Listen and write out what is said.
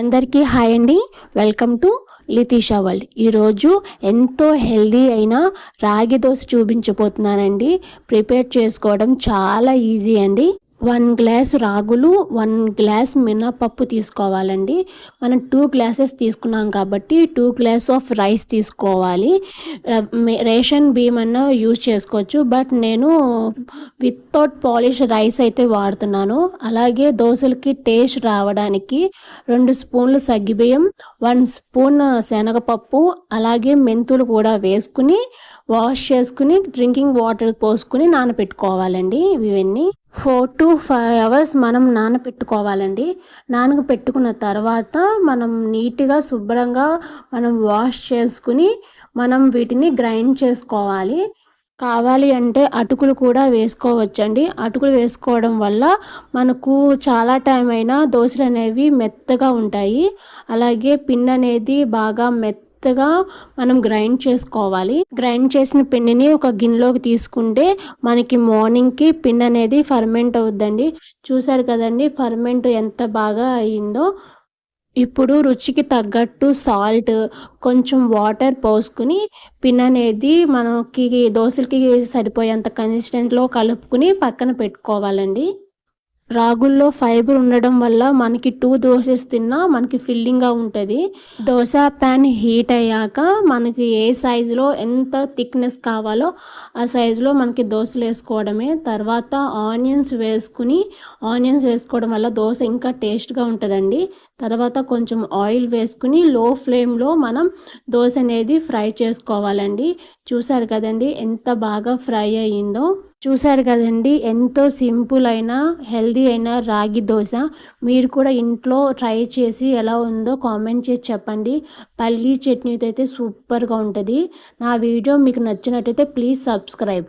అందరికీ హాయ్ అండి. Welcome to Lithisha world. ఈరోజు ఎంతో హెల్దీ అయిన రాగి దోశ చూపించబోతున్నానండి. ప్రిపేర్ చేసుకోవడం చాలా ఈజీ అండి. 1 గ్లాస్ రాగులు, 1 గ్లాస్ మినపప్పు తీసుకోవాలండి. మనం 2 గ్లాసెస్ తీసుకున్నాం కాబట్టి 2 గ్లాస్ ఆఫ్ రైస్ తీసుకోవాలి. రేషన్ బియ్యం అన్నా యూజ్ చేసుకోవచ్చు, బట్ నేను వితౌట్ పాలిష్ రైస్ అయితే వాడుతున్నాను. అలాగే దోశలకి టేస్ట్ రావడానికి 2 స్పూన్లు సగ్గుబియ్యం, 1 స్పూన్ శనగపప్పు, అలాగే మెంతులు కూడా వేసుకుని వాష్ చేసుకుని డ్రింకింగ్ వాటర్ పోసుకుని నానబెట్టుకోవాలండి. ఇవన్నీ 4 to 5 అవర్స్ మనం నానబెట్టుకోవాలండి. నానబెట్టుకున్న తర్వాత మనం నీట్గా శుభ్రంగా మనం వాష్ చేసుకుని మనం వీటిని గ్రైండ్ చేసుకోవాలి. కావాలి అంటే అటుకులు కూడా వేసుకోవచ్చండి. అటుకులు వేసుకోవడం వల్ల మనకు చాలా టైం అయినా దోశలు అనేవి మెత్తగా ఉంటాయి. అలాగే పిండి అనేది బాగా మెత్తగా మనం గ్రైండ్ చేసుకోవాలి. గ్రైండ్ చేసిన పిండిని ఒక గిన్నెలోకి తీసుకుంటే మనకి మార్నింగ్కి పిండి అనేది ఫర్మెంట్ అవుద్దండి. చూసారు కదండి ఫర్మెంట్ ఎంత బాగా అయిందో. ఇప్పుడు రుచికి తగ్గట్టు సాల్ట్, కొంచెం వాటర్ పోసుకుని పిండి అనేది మనకి దోశలకి సరిపోయేంత కన్సిస్టెన్సీలో కలుపుకుని పక్కన పెట్టుకోవాలండి. రాగుల్లో ఫైబర్ ఉండడం వల్ల మనకి 2 దోసెస్ తిన్నా మనకి ఫిల్లింగ్గా ఉంటుంది. దోశ ప్యాన్ హీట్ అయ్యాక మనకి ఏ సైజులో ఎంత థిక్నెస్ కావాలో ఆ సైజులో మనకి దోశలు వేసుకోవడమే. తర్వాత ఆనియన్స్ వేసుకోవడం వల్ల దోశ ఇంకా టేస్ట్గా ఉంటుందండి. తర్వాత కొంచెం ఆయిల్ వేసుకుని లో ఫ్లేమ్లో మనం దోశ అనేది ఫ్రై చేసుకోవాలండి. చూసారు కదండి ఎంత బాగా ఫ్రై అయ్యిందో. చూసారు కదండి ఎంతో సింపుల్ అయిన హెల్దీ అయిన రాగి దోశ. మీరు కూడా ఇంట్లో ట్రై చేసి ఎలా ఉందో కామెంట్ చేసి చెప్పండి. పల్లీ చట్నీతో అయితే సూపర్గా ఉంటుంది. నా వీడియో మీకు నచ్చినట్టయితే ప్లీజ్ సబ్స్క్రైబ్.